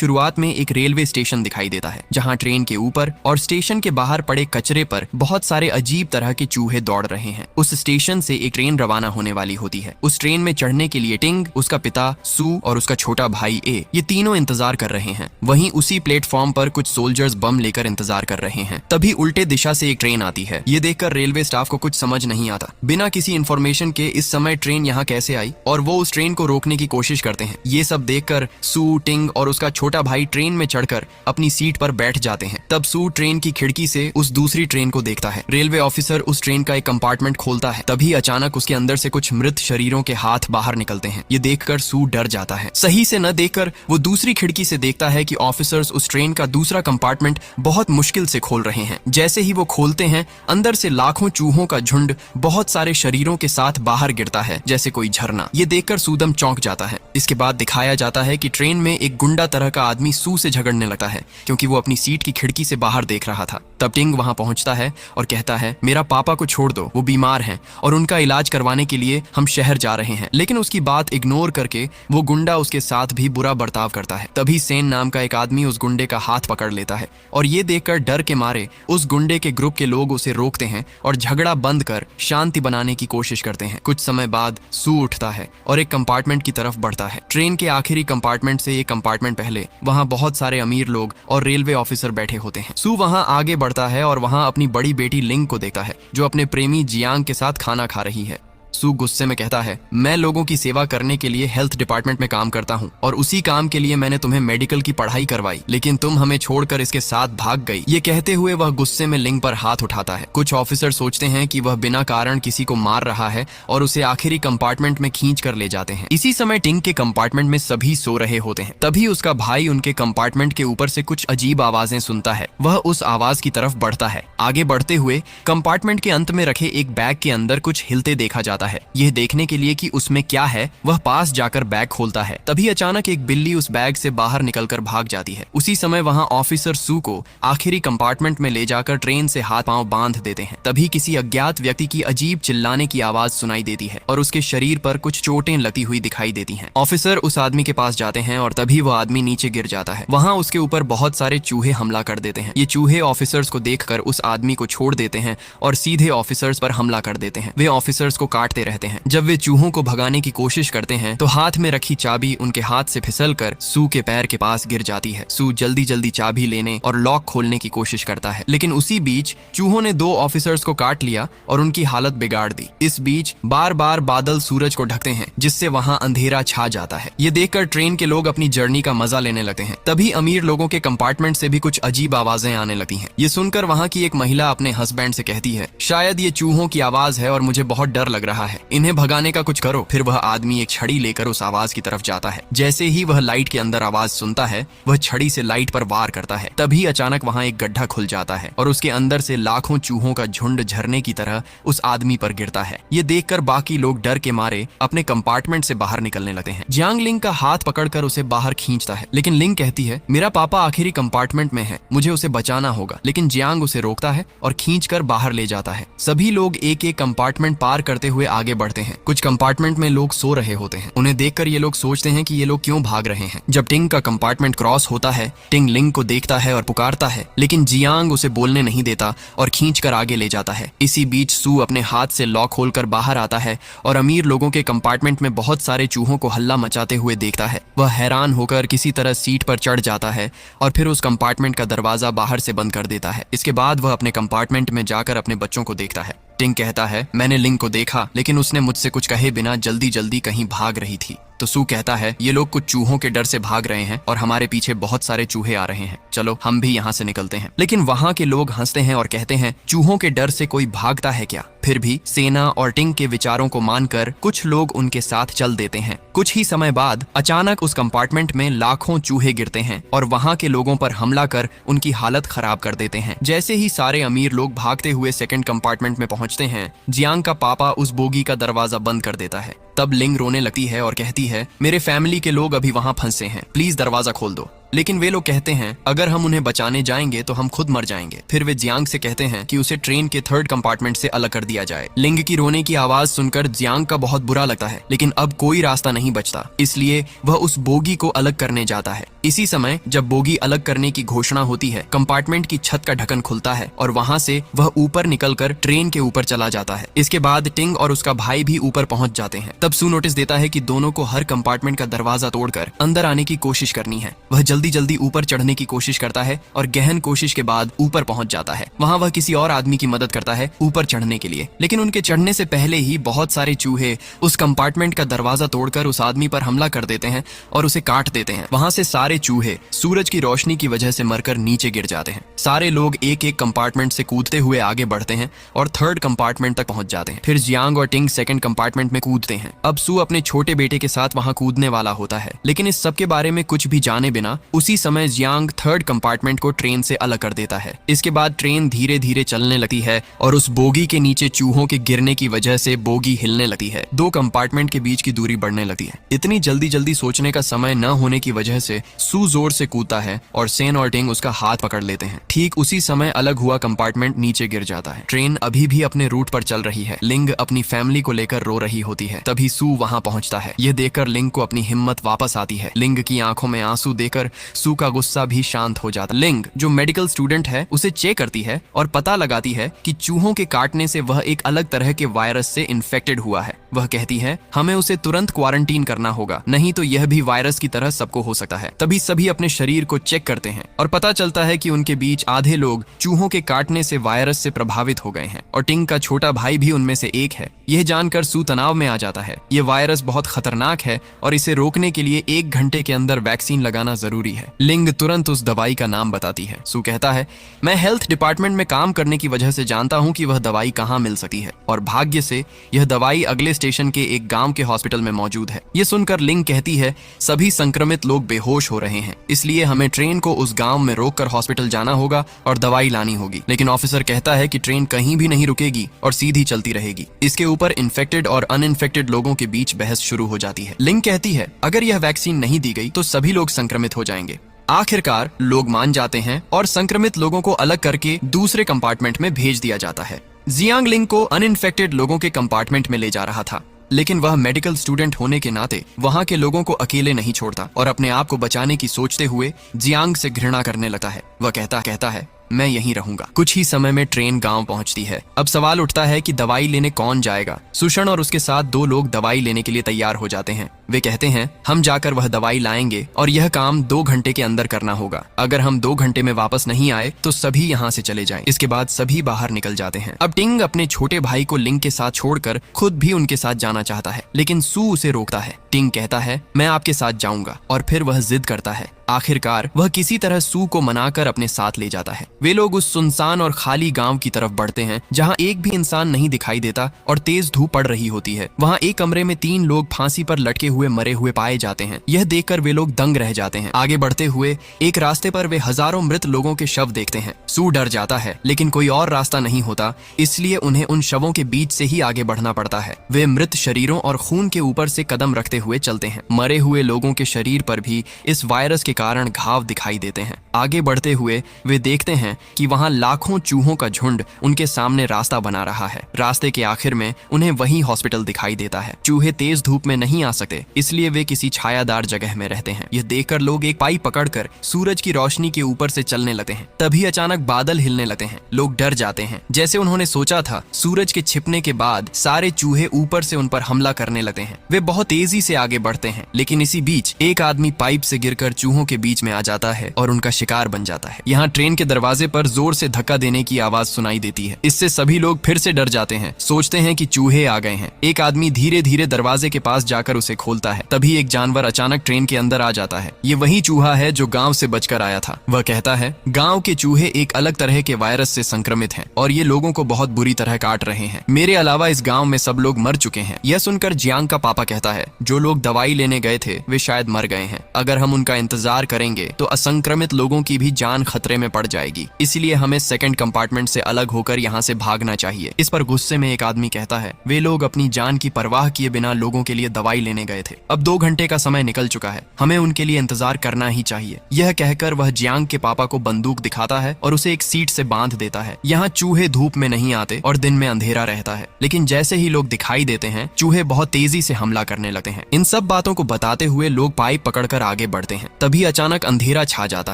शुरुआत में एक रेलवे स्टेशन दिखाई देता है जहां ट्रेन के ऊपर और स्टेशन के बाहर पड़े कचरे पर बहुत सारे अजीब तरह के चूहे दौड़ रहे हैं। उस स्टेशन से एक ट्रेन रवाना होने वाली होती है। उस ट्रेन में चढ़ने के लिए टिंग, उसका पिता सू और उसका छोटा भाई ए, ये तीनों इंतजार कर रहे हैं। वहीं उसी प्लेटफॉर्म पर कुछ सोल्जर्स बम लेकर इंतजार कर रहे हैं। तभी उल्टे दिशा से एक ट्रेन आती है। ये देखकर रेलवे स्टाफ को कुछ समझ नहीं आता। बिना किसी इन्फॉर्मेशन के इस समय ट्रेन यहाँ कैसे आई, और वो उस ट्रेन को रोकने की कोशिश करते हैं। ये सब देखकर सू, टिंग और उसका छोटा भाई ट्रेन में चढ़कर अपनी सीट पर बैठ जाते हैं। तब सू ट्रेन की खिड़की से उस दूसरी ट्रेन को देखता है। रेलवे ऑफिसर उस ट्रेन का एक कंपार्टमेंट खोलता है। तभी अचानक उसके अंदर से कुछ मृत शरीरों के हाथ बाहर निकलते हैं। ये देखकर सू डर जाता है। सही से न देखकर वो दूसरी खिड़की से देखता है कि ऑफिसर्स उस ट्रेन का दूसरा कंपार्टमेंट बहुत मुश्किल से खोल रहे हैं। जैसे ही वो खोलते हैं, अंदर से लाखों चूहों का झुंड बहुत सारे शरीरों के साथ बाहर गिरता है, जैसे कोई झरना। ये देखकर सूदम चौंक जाता है। इसके बाद दिखाया जाता है कि ट्रेन में एक गुंडा तरह का आदमी सू से झगड़ने लगता है, क्योंकि वो अपनी सीट की खिड़की से बाहर देख रहा था। तब टिंग वहां पहुंचता है और कहता है, मेरा पापा को छोड़ दो, वो बीमार हैं और उनका इलाज करवाने के लिए हम शहर जा रहे हैं। लेकिन उसकी बात इग्नोर करके वो गुंडा उसके साथ भी बुरा बर्ताव करता है। तभी सेन नाम का एक आदमी उस गुंडे का हाथ पकड़ लेता है, और ये देखकर डर के मारे उस गुंडे के ग्रुप के लोग उसे रोकते हैं और झगड़ा बंद कर शांति बनाने की कोशिश करते हैं। कुछ समय बाद सू उठता है और एक कंपार्टमेंट की तरफ बढ़ता है। ट्रेन के आखिरी कंपार्टमेंट से एक कंपार्टमेंट पहले वहां बहुत सारे अमीर लोग और रेलवे ऑफिसर बैठे होते हैं। सू वहां आगे बढ़ता है और वहां अपनी बड़ी बेटी लिंग को देखता है, जो अपने प्रेमी जियांग के साथ खाना खा रही है। सू गुस्से में कहता है, मैं लोगों की सेवा करने के लिए हेल्थ डिपार्टमेंट में काम करता हूँ, और उसी काम के लिए मैंने तुम्हें मेडिकल की पढ़ाई करवाई, लेकिन तुम हमें छोड़कर इसके साथ भाग गई। ये कहते हुए वह गुस्से में लिंग पर हाथ उठाता है। कुछ ऑफिसर सोचते हैं कि वह बिना कारण किसी को मार रहा है और उसे आखिरी कंपार्टमेंट में खींच कर ले जाते हैं। इसी समय टिंग के कंपार्टमेंट में सभी सो रहे होते हैं। तभी उसका भाई उनके कंपार्टमेंट के ऊपर से कुछ अजीब आवाजें सुनता है। वह उस आवाज की तरफ बढ़ता है। आगे बढ़ते हुए कंपार्टमेंट के अंत में रखे एक बैग के अंदर कुछ हिलते देखा जाता है। यह देखने के लिए कि उसमें क्या है, वह पास जाकर बैग खोलता है। तभी अचानक एक बिल्ली उस बैग से बाहर निकलकर भाग जाती है। उसी समय वहां ऑफिसर सू को आखिरी कंपार्टमेंट में ले जाकर ट्रेन से हाथ पांव बांध देते हैं। तभी किसी अज्ञात व्यक्ति की अजीब चिल्लाने की आवाज सुनाई देती है और उसके शरीर पर कुछ चोटें लगी हुई दिखाई देती हैं। ऑफिसर उस आदमी के पास जाते हैं और तभी वह आदमी नीचे गिर जाता है। वहां उसके ऊपर बहुत सारे चूहे हमला कर देते हैं। ये चूहे ऑफिसर्स को देखकर उस आदमी को छोड़ देते हैं और सीधे ऑफिसर्स पर हमला कर देते हैं। वे ऑफिसर्स को काटते रहते हैं। जब वे चूहों को भगाने की कोशिश करते हैं तो हाथ में रखी चाबी उनके हाथ से फिसलकर सू के पैर के पास गिर जाती है। सू जल्दी जल्दी चाबी लेने और लॉक खोलने की कोशिश करता है, लेकिन उसी बीच चूहों ने 2 ऑफिसर्स को काट लिया और उनकी हालत बिगाड़ दी। इस बीच बार बार बादल सूरज को ढकते हैं, जिससे वहां अंधेरा छा जाता है। ये देखकर ट्रेन के लोग अपनी जर्नी का मजा लेने लगते हैं। तभी अमीर लोगों के कंपार्टमेंट से भी कुछ अजीब आवाजें आने लगती हैं। ये सुनकर वहां की एक महिला अपने हस्बैंड से कहती है, शायद ये चूहों की आवाज है और मुझे बहुत डर लग रहा है, इन्हें भगाने का कुछ करो। फिर वह आदमी एक छड़ी लेकर उस आवाज की तरफ जाता है। जैसे ही वह लाइट के अंदर आवाज सुनता है, वह छड़ी से लाइट पर वार करता है। तभी अचानक वहां एक गड्ढा खुल जाता है और उसके अंदर से लाखों चूहों का झुंड झरने की तरह उस आदमी पर गिरता है। ये देखकर बाकी लोग डर के मारे अपने कंपार्टमेंट से बाहर निकलने लगते हैं। जियांग लिंग का हाथ पकड़कर उसे बाहर खींचता है, लेकिन लिंग कहती है, मेरा पापा आखिरी कंपार्टमेंट में है, मुझे उसे बचाना होगा। लेकिन जियांग उसे रोकता है और खींचकर बाहर ले जाता है। सभी लोग एक एक कंपार्टमेंट पार करते हुए आगे बढ़ते हैं। कुछ कंपार्टमेंट में लोग सो रहे होते हैं। उन्हें देखकर ये लोग सोचते हैं कि ये लोग क्यों भाग रहे हैं। जब टिंग का कंपार्टमेंट क्रॉस होता है, टिंग लिंग को देखता है और पुकारता है, लेकिन जियांग उसे बोलने नहीं देता और खींचकर आगे ले जाता है। इसी बीच सू अपने हाथ से लॉक खोलकर बाहर आता है और अमीर लोगों के कंपार्टमेंट में बहुत सारे चूहों को हल्ला मचाते हुए देखता है। वह हैरान होकर किसी तरह सीट पर चढ़ जाता है और फिर उस कंपार्टमेंट का दरवाजा बाहर से बंद कर देता है। इसके बाद वह अपने कंपार्टमेंट में जाकर अपने बच्चों को देखता है। टिंग कहता है, मैंने लिंग को देखा, लेकिन उसने मुझसे कुछ कहे बिना जल्दी जल्दी कहीं भाग रही थी। तो सू कहता है, ये लोग कुछ चूहों के डर से भाग रहे हैं और हमारे पीछे बहुत सारे चूहे आ रहे हैं, चलो हम भी यहाँ से निकलते हैं। लेकिन वहाँ के लोग हंसते हैं और कहते हैं, चूहों के डर से कोई भागता है क्या। फिर भी सेना और टिंग के विचारों को मानकर कुछ लोग उनके साथ चल देते हैं। कुछ ही समय बाद अचानक उस कंपार्टमेंट में लाखों चूहे गिरते हैं और वहाँ के लोगों पर हमला कर उनकी हालत खराब कर देते हैं। जैसे ही सारे अमीर लोग भागते हुए सेकंड कंपार्टमेंट में पहुंचते हैं, जियांग का पापा उस बोगी का दरवाजा बंद कर देता है। तब लिंग रोने लगती है और कहती है, मेरे फैमिली के लोग अभी वहां फंसे हैं, प्लीज दरवाजा खोल दो। लेकिन वे लोग कहते हैं, अगर हम उन्हें बचाने जाएंगे तो हम खुद मर जाएंगे। फिर वे जियांग से कहते हैं कि उसे ट्रेन के 3rd कंपार्टमेंट से अलग कर दिया जाए। लिंग की रोने की आवाज सुनकर जियांग का बहुत बुरा लगता है, लेकिन अब कोई रास्ता नहीं बचता, इसलिए वह उस बोगी को अलग करने जाता है। इसी समय जब बोगी अलग करने की घोषणा होती है, कंपार्टमेंट की छत का ढक्कन खुलता है और वहां से वह ऊपर निकलकर ट्रेन के ऊपर चला जाता है। इसके बाद टिंग और उसका भाई भी ऊपर पहुंच जाते हैं। तब सू नोटिस देता है कि दोनों को हर कंपार्टमेंट का दरवाजा तोड़कर अंदर आने की कोशिश करनी है। वह जल्दी जल्दी ऊपर चढ़ने की कोशिश करता है और गहन कोशिश के बाद ऊपर पहुंच जाता है। वहां वह किसी और आदमी की मदद करता है ऊपर चढ़ने के लिए, लेकिन उनके चढ़ने से पहले ही बहुत सारे चूहे उस कंपार्टमेंट का दरवाजा तोड़कर उस आदमी पर हमला कर देते हैं और उसे काट देते हैं। वहां से सारे चूहे सूरज की रोशनी की वजह से मरकर नीचे गिर जाते हैं। सारे लोग एक एक कंपार्टमेंट से कूदते हुए आगे बढ़ते हैं और थर्ड कंपार्टमेंट तक पहुंच जाते हैं। फिर जियांग और टिंग सेकंड कंपार्टमेंट में कूदते हैं। अब सू अपने छोटे बेटे के साथ वहां कूदने वाला होता है, लेकिन इस सब के बारे में कुछ भी जाने बिना उसी समय जियांग थर्ड कंपार्टमेंट को ट्रेन से अलग कर देता है। इसके बाद ट्रेन धीरे धीरे चलने लगती है और उस बोगी के नीचे चूहों के गिरने की वजह से बोगी हिलने लगती है। दो कंपार्टमेंट के बीच की दूरी बढ़ने लगती है। इतनी जल्दी जल्दी सोचने का समय न होने की वजह से सू जोर से कूदता है और सेन और टिंग उसका हाथ पकड़ लेते हैं। ठीक उसी समय अलग हुआ कंपार्टमेंट नीचे गिर जाता है। ट्रेन अभी भी अपने रूट पर चल रही है। लिंग अपनी फैमिली को लेकर रो रही होती है। तभी सू वहां पहुंचता है। यह देखकर लिंग को अपनी हिम्मत वापस आती है। लिंग की आंखों में आंसू देकर सू का गुस्सा भी शांत हो जाता है। लिंग जो मेडिकल स्टूडेंट है उसे चेक करती है और पता लगाती है कि चूहों के काटने से वह एक अलग तरह के वायरस से इन्फेक्टेड हुआ है। वह कहती है हमें उसे तुरंत क्वारंटीन करना होगा, नहीं तो यह भी वायरस की तरह सबको हो सकता है। तभी सभी अपने शरीर को चेक करते हैं और पता चलता है कि उनके बीच आधे लोग चूहों के काटने से वायरस से प्रभावित हो गए हैं और टिंग का छोटा भाई भी उनमें से एक है। यह जानकर सू तनाव में आ जाता है। यह वायरस बहुत खतरनाक है और इसे रोकने के लिए 1 घंटे के अंदर वैक्सीन लगाना जरूरी है। लिंग तुरंत उस दवाई का नाम बताती है। सू कहता है मैं हेल्थ डिपार्टमेंट में काम करने की वजह से जानता हूं कि वह दवाई कहां मिल सकती है और भाग्य से यह दवाई अगले स्टेशन के एक गांव के हॉस्पिटल में मौजूद है। यह सुनकर लिंग कहती है सभी संक्रमित लोग बेहोश हो रहे हैं, इसलिए हमें ट्रेन को उस गांव में रोककर हॉस्पिटल जाना होगा और दवाई लानी होगी। लेकिन ऑफिसर कहता है कि ट्रेन कहीं भी नहीं रुकेगी और सीधी चलती रहेगी। इसके ऊपर इन्फेक्टेड और अनइन्फेक्टेड लोगों के बीच बहस शुरू हो जाती है। लिंग कहती है अगर यह वैक्सीन नहीं दी गई तो सभी लोग संक्रमित हो जाएंगे। आखिरकार लोग मान जाते हैं और संक्रमित लोगों को अलग करके दूसरे कंपार्टमेंट में भेज दिया जाता है। जियांग लिंग को अनइन्फेक्टेड लोगों के कंपार्टमेंट में ले जा रहा था, लेकिन वह मेडिकल स्टूडेंट होने के नाते वहां के लोगों को अकेले नहीं छोड़ता और अपने आप को बचाने की सोचते हुए जियांग से घृणा करने लगता है। वह कहता है मैं यहीं रहूंगा। कुछ ही समय में ट्रेन गांव पहुंचती है। अब सवाल उठता है कि दवाई लेने कौन जाएगा। सुषण और उसके साथ 2 लोग दवाई लेने के लिए तैयार हो जाते हैं। वे कहते हैं हम जाकर वह दवाई लाएंगे और यह काम 2 घंटे के अंदर करना होगा। अगर हम 2 घंटे में वापस नहीं आए तो सभी यहाँ से चले जाएं। इसके बाद सभी बाहर निकल जाते हैं। अब टिंग अपने छोटे भाई को लिंग के साथ छोड़कर खुद भी उनके साथ जाना चाहता है, लेकिन सू उसे रोकता है। टिंग कहता है मैं आपके साथ जाऊंगा और फिर वह जिद करता है। आखिरकार वह किसी तरह सू को मनाकर अपने साथ ले जाता है। वे लोग उस सुनसान और खाली गांव की तरफ बढ़ते हैं जहां एक भी इंसान नहीं दिखाई देता और तेज धूप पड़ रही होती है। वहां एक कमरे में 3 लोग फांसी पर लटके हुए मरे हुए पाए जाते हैं। यह देखकर वे लोग दंग रह जाते हैं। आगे बढ़ते हुए एक रास्ते पर वे हजारों मृत लोगों के शव देखते हैं। सू डर जाता है, लेकिन कोई और रास्ता नहीं होता, इसलिए उन्हें उन शवों के बीच से ही आगे बढ़ना पड़ता है। वे मृत शरीरों और खून के ऊपर से कदम रखते हुए चलते हैं। मरे हुए लोगों के शरीर पर भी इस वायरस के कारण घाव दिखाई देते हैं। आगे बढ़ते हुए वे देखते हैं कि वहां लाखों चूहों का झुंड उनके सामने रास्ता बना रहा है। रास्ते के आखिर में उन्हें वही हॉस्पिटल दिखाई देता है। चूहे तेज धूप में नहीं आ सकते, इसलिए वे किसी छायादार जगह में रहते हैं। यह देखकर लोग एक पाइप पकड़कर सूरज की रोशनी के ऊपर से चलने लगते हैं। तभी अचानक बादल हिलने लगते हैं। लोग डर जाते हैं। जैसे उन्होंने सोचा था, सूरज के छिपने के बाद सारे चूहे ऊपर से उन पर हमला करने लगते हैं। वे बहुत तेजी से आगे बढ़ते हैं, लेकिन इसी बीच एक आदमी पाइप से गिरकर चूहों के बीच में आ जाता है और उनका शिकार बन जाता है। यहाँ ट्रेन के दरवाजे पर जोर से धक्का देने की आवाज सुनाई देती है। इससे सभी लोग फिर से डर जाते हैं, सोचते हैं कि चूहे आ गए हैं। एक आदमी धीरे धीरे दरवाजे के पास जाकर उसे खोलता है। तभी एक जानवर अचानक ट्रेन के अंदर आ जाता है। ये वही चूहा है जो गांव से बचकर आया था। वह कहता है गांव के चूहे एक अलग तरह के वायरस से संक्रमित हैं और ये लोगों को बहुत बुरी तरह काट रहे हैं। मेरे अलावा इस गांव में सब लोग मर चुके हैं। यह सुनकर जियांग का पापा कहता है जो लोग दवाई लेने गए थे वे शायद मर गए हैं। अगर हम उनका इंतजार करेंगे तो असंक्रमित लोगों लोगों की भी जान खतरे में पड़ जाएगी, इसलिए हमें सेकंड कंपार्टमेंट से अलग होकर यहाँ से भागना चाहिए। इस पर गुस्से में एक आदमी कहता है, वे लोग अपनी जान की परवाह किए बिना लोगों के लिए दवाई लेने गए थे। अब 2 घंटे का समय निकल चुका है, हमें उनके लिए इंतजार करना ही चाहिए। यह कहकर वह जियांग के पापा को बंदूक दिखाता है और उसे एक सीट से बांध देता है। यहाँ चूहे धूप में नहीं आते और दिन में अंधेरा रहता है, लेकिन जैसे ही लोग दिखाई देते हैं चूहे बहुत तेजी से हमला करने लगते हैं। इन सब बातों को बताते हुए लोग पाइप पकड़कर आगे बढ़ते हैं। तभी अचानक अंधेरा छा जाता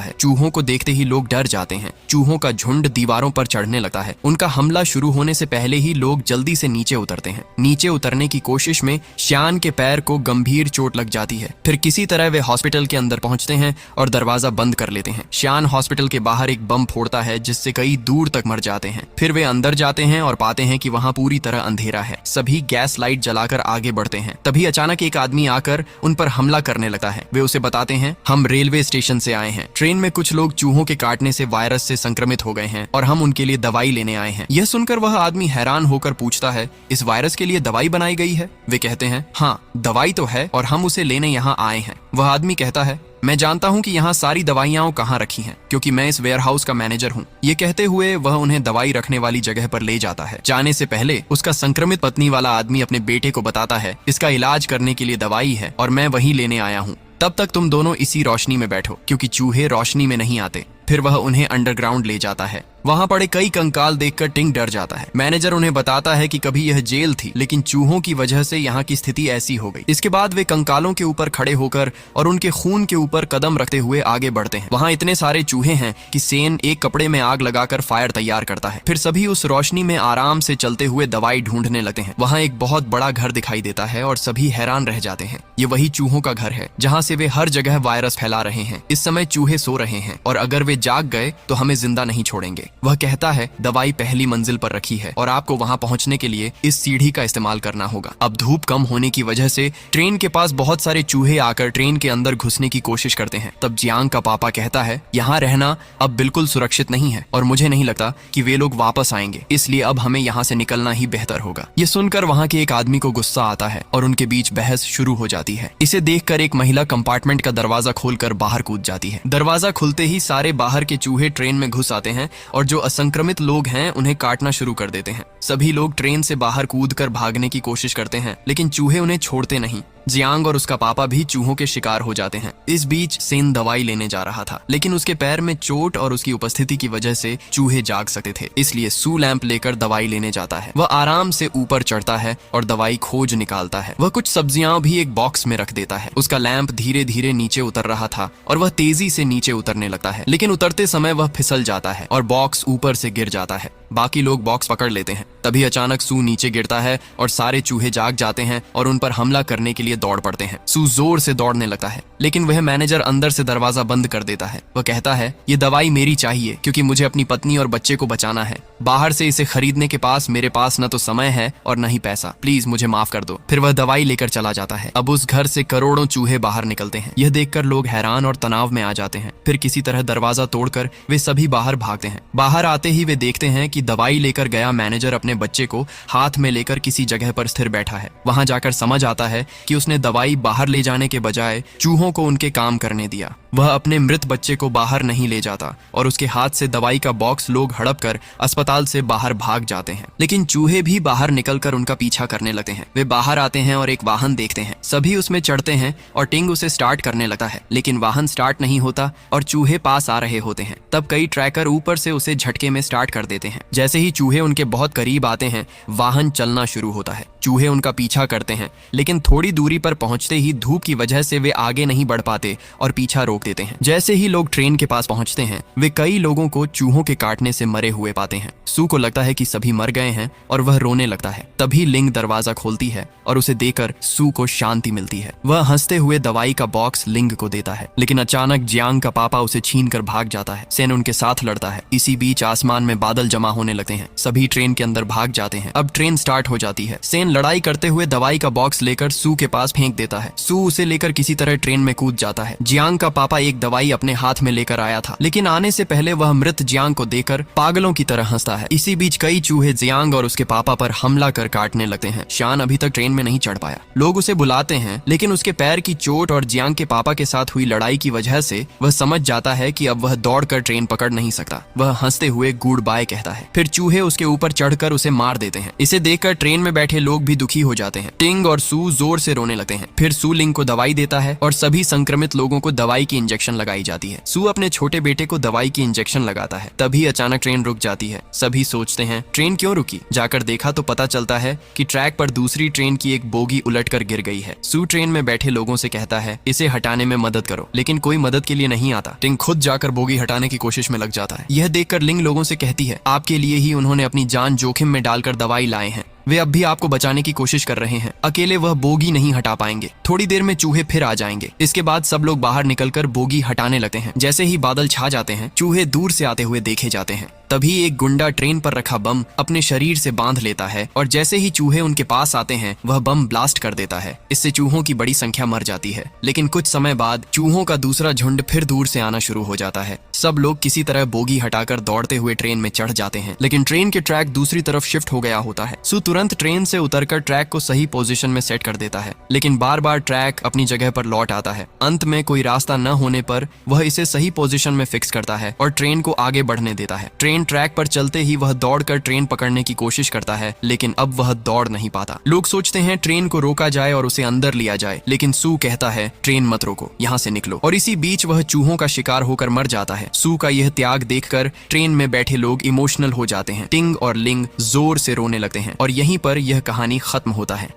है। चूहों को देखते ही लोग डर जाते हैं। चूहों का झुंड दीवारों पर चढ़ने लगता है। उनका हमला शुरू होने से पहले ही लोग जल्दी से नीचे उतरते हैं। नीचे उतरने की कोशिश में श्यान के पैर को गंभीर चोट लग जाती है। फिर किसी तरह वे हॉस्पिटल के अंदर पहुंचते हैं और दरवाजा बंद कर लेते हैं। श्यान हॉस्पिटल के बाहर एक बम फोड़ता है जिससे कई दूर तक मर जाते हैं। फिर वे अंदर जाते हैं और पाते हैं कि वहां पूरी तरह अंधेरा है। सभी गैस लाइट जलाकर आगे बढ़ते हैं। तभी अचानक एक आदमी आकर उन पर हमला करने लगता है। वे उसे बताते हैं, हम रेलवे स्टेशन से आए हैं। ट्रेन में कुछ लोग चूहों के काटने से वायरस से संक्रमित हो गए हैं और हम उनके लिए दवाई लेने आए हैं। यह सुनकर वह आदमी हैरान होकर पूछता है, इस वायरस के लिए दवाई बनाई गई है? वे कहते हैं, हाँ, दवाई तो है और हम उसे लेने यहाँ आए हैं। वह आदमी कहता है, मैं जानता हूँ कि यहाँ सारी दवाइयाँ कहाँ रखी हैं, क्योंकि मैं इस वेयरहाउस का मैनेजर हूँ। ये कहते हुए वह उन्हें दवाई रखने वाली जगह पर ले जाता है। जाने से पहले उसका संक्रमित पत्नी वाला आदमी अपने बेटे को बताता है, इसका इलाज करने के लिए दवाई है और मैं वही लेने आया हूँ। तब तक तुम दोनों इसी रोशनी में बैठो, क्योंकि चूहे रोशनी में नहीं आते। फिर वह उन्हें अंडरग्राउंड ले जाता है। वहां पड़े कई कंकाल देखकर टिंग डर जाता है। मैनेजर उन्हें बताता है कि कभी यह जेल थी, लेकिन चूहों की वजह से यहाँ की स्थिति ऐसी हो गई। इसके बाद वे कंकालों के ऊपर खड़े होकर और उनके खून के ऊपर कदम रखते हुए आगे बढ़ते हैं। वहां इतने सारे चूहे हैं कि सेन एक कपड़े में आग लगाकर फायर तैयार करता है। फिर सभी उस रोशनी में आराम से चलते हुए दवाई ढूंढने लगते हैं। वहां एक बहुत बड़ा घर दिखाई देता है और सभी हैरान रह जाते हैं। ये वही चूहों का घर है जहाँ से वे हर जगह वायरस फैला रहे हैं। इस समय चूहे सो रहे हैं और अगर वे जाग गए तो हमें जिंदा नहीं छोड़ेंगे। वह कहता है, दवाई पहली मंजिल पर रखी है और आपको वहां पहुंचने के लिए इस सीढ़ी का इस्तेमाल करना होगा। अब धूप कम होने की वजह से ट्रेन के पास बहुत सारे चूहे आकर ट्रेन के अंदर घुसने की कोशिश करते हैं। तब जियांग का पापा कहता है, यहाँ रहना अब बिल्कुल सुरक्षित नहीं है और मुझे नहीं लगता कि वे लोग वापस आएंगे, इसलिए अब हमें यहाँ से निकलना ही बेहतर होगा। ये सुनकर वहाँ के एक आदमी को गुस्सा आता है और उनके बीच बहस शुरू हो जाती है। इसे देखकर एक महिला कंपार्टमेंट का दरवाजा खोलकर बाहर कूद जाती है। दरवाजा खुलते ही सारे बाहर के चूहे ट्रेन में घुस आते हैं और जो असंक्रमित लोग हैं उन्हें काटना शुरू कर देते हैं। सभी लोग ट्रेन से बाहर कूदकर भागने की कोशिश करते हैं, लेकिन चूहे उन्हें छोड़ते नहीं। जियांग और उसका पापा भी चूहों के शिकार हो जाते हैं। इस बीच सेन दवाई लेने जा रहा था, लेकिन उसके पैर में चोट और उसकी उपस्थिति की वजह से चूहे जाग सकते थे, इसलिए सू लैंप लेकर दवाई लेने जाता है। वह आराम से ऊपर चढ़ता है और दवाई खोज निकालता है। वह कुछ सब्जियां भी एक बॉक्स में रख देता है। उसका लैंप धीरे धीरे नीचे उतर रहा था और वह तेजी से नीचे उतरने लगता है, लेकिन उतरते समय वह फिसल जाता है और बॉक्स ऊपर से गिर जाता है। बाकी लोग बॉक्स पकड़ लेते हैं। तभी अचानक सू नीचे गिरता है और सारे चूहे जाग जाते हैं और उन पर हमला करने के लिए दौड़ पड़ते हैं। सू जोर से दौड़ने लगता है, लेकिन वह मैनेजर अंदर से दरवाजा बंद कर देता है। वह कहता है, ये दवाई मेरी चाहिए क्योंकि मुझे अपनी पत्नी और बच्चे को बचाना है। बाहर से इसे खरीदने के पास मेरे पास न तो समय है और न ही पैसा। प्लीज मुझे माफ कर दो। फिर वह दवाई लेकर चला जाता है। अब उस घर से करोड़ों चूहे बाहर निकलते हैं। यह देखकर लोग हैरान और तनाव में आ जाते हैं। फिर किसी तरह दरवाजा तोड़कर वे सभी बाहर भागते हैं। बाहर आते ही वे देखते हैं कि दवाई लेकर गया मैनेजर अपने बच्चे को हाथ में लेकर किसी जगह पर स्थिर बैठा है। वहां जाकर समझ आता है कि उसने दवाई बाहर ले जाने के बजाय चूहों को उनके काम करने दिया। वह अपने मृत बच्चे को बाहर नहीं ले जाता और उसके हाथ से दवाई का बॉक्स लोग हड़प कर अस्पताल से बाहर भाग जाते हैं। लेकिन चूहे भी बाहर निकलकर उनका पीछा करने लगते हैं। वे बाहर आते हैं और एक वाहन देखते हैं। सभी उसमें चढ़ते हैं और टिंग उसे स्टार्ट करने लगता है, लेकिन वाहन स्टार्ट नहीं होता और चूहे पास आ रहे होते हैं। तब कई ट्रैकर ऊपर से उसे झटके में स्टार्ट कर देते हैं। जैसे ही चूहे उनके बहुत करीब आते हैं, वाहन चलना शुरू होता है। चूहे उनका पीछा करते हैं, लेकिन थोड़ी दूरी पर पहुंचते ही धूप की वजह से वे आगे नहीं बढ़ पाते और पीछा रोक देते हैं। जैसे ही लोग ट्रेन के पास पहुंचते हैं, वे कई लोगों को चूहों के काटने से मरे हुए पाते हैं। सू को लगता है कि सभी मर गए हैं और वह रोने लगता है। तभी लिंग दरवाजा खोलती है और उसे देखकर सू को शांति मिलती है। वह हंसते हुए दवाई का बॉक्स लिंग को देता है, लेकिन अचानक जियांग का पापा उसे छीनकर भाग जाता है। सेन उनके साथ लड़ता है। इसी बीच आसमान में बादल जमा होने लगते हैं। सभी ट्रेन के अंदर भाग जाते हैं। अब ट्रेन स्टार्ट हो जाती है। सेन लड़ाई करते हुए दवाई का बॉक्स लेकर सू के पास पास फेंक देता है। सू उसे लेकर किसी तरह ट्रेन में कूद जाता है। जियांग का पापा एक दवाई अपने हाथ में लेकर आया था, लेकिन आने से पहले वह मृत जियांग को देखकर पागलों की तरह हंसता है। इसी बीच कई चूहे जियांग और उसके पापा पर हमला कर काटने लगते हैं। शान अभी तक ट्रेन में नहीं चढ़ पाया। लोग उसे बुलाते हैं, लेकिन उसके पैर की चोट और जियांग के पापा के साथ हुई लड़ाई की वजह से वह समझ जाता है कि अब वह दौड़कर ट्रेन पकड़ नहीं सकता। वह हंसते हुए गुड बाय कहता है। फिर चूहे उसके ऊपर चढ़कर उसे मार देते हैं। इसे देखकर ट्रेन में बैठे लोग भी दुखी हो जाते हैं। टिंग और सू जोर से रोने लगते हैं। फिर सू लिंग को दवाई देता है और सभी संक्रमित लोगों को दवाई की इंजेक्शन लगाई जाती है। सू अपने छोटे बेटे को दवाई की इंजेक्शन लगाता है। तभी अचानक ट्रेन रुक जाती है। सभी सोचते हैं ट्रेन क्यों रुकी। जाकर देखा तो पता चलता है कि ट्रैक पर दूसरी ट्रेन की एक बोगी उलटकर गिर गई है। सू ट्रेन में बैठे लोगों से कहता है इसे हटाने में मदद करो, लेकिन कोई मदद के लिए नहीं आता। टिंग खुद जाकर बोगी हटाने की कोशिश में लग जाता है। यह देखकर लिंग लोगों से कहती है आपके लिए ही उन्होंने अपनी जान जोखिम में डालकर दवाई लाए हैं। वे अब भी आपको बचाने की कोशिश कर रहे हैं। अकेले वह बोगी नहीं हटा पाएंगे। थोड़ी देर में चूहे फिर आ जाएंगे। इसके बाद सब लोग बाहर निकलकर बोगी हटाने लगते हैं। जैसे ही बादल छा जाते हैं, चूहे दूर से आते हुए देखे जाते हैं। तभी एक गुंडा ट्रेन पर रखा बम अपने शरीर से बांध लेता है और जैसे ही चूहे उनके पास आते हैं, वह बम ब्लास्ट कर देता है। इससे चूहों की बड़ी संख्या मर जाती है। लेकिन कुछ समय बाद चूहों का दूसरा झुंड फिर दूर से आना शुरू हो जाता है। सब लोग किसी तरह बोगी हटाकर दौड़ते हुए ट्रेन में चढ़ जाते हैं, लेकिन ट्रेन के ट्रैक दूसरी तरफ शिफ्ट हो गया होता है। सू तुरंत ट्रेन से उतरकर ट्रैक को सही पोजीशन में सेट कर देता है, लेकिन बार बार ट्रैक अपनी जगह पर लौट आता है। अंत में कोई रास्ता न होने पर वह इसे सही पोजीशन में फिक्स करता है और ट्रेन को आगे बढ़ने देता है। ट्रेन ट्रैक पर चलते ही वह दौड़कर ट्रेन पकड़ने की कोशिश करता है, लेकिन अब वह दौड़ नहीं पाता। लोग सोचते हैं ट्रेन को रोका जाए और उसे अंदर लिया जाए, लेकिन सू कहता है ट्रेन मत रोको, यहाँ से निकलो। और इसी बीच वह चूहों का शिकार होकर मर जाता है। सू का यह त्याग देखकर ट्रेन में बैठे लोग इमोशनल हो जाते हैं। टिंग और लिंग जोर से रोने लगते हैं और यहीं पर यह कहानी खत्म होता है।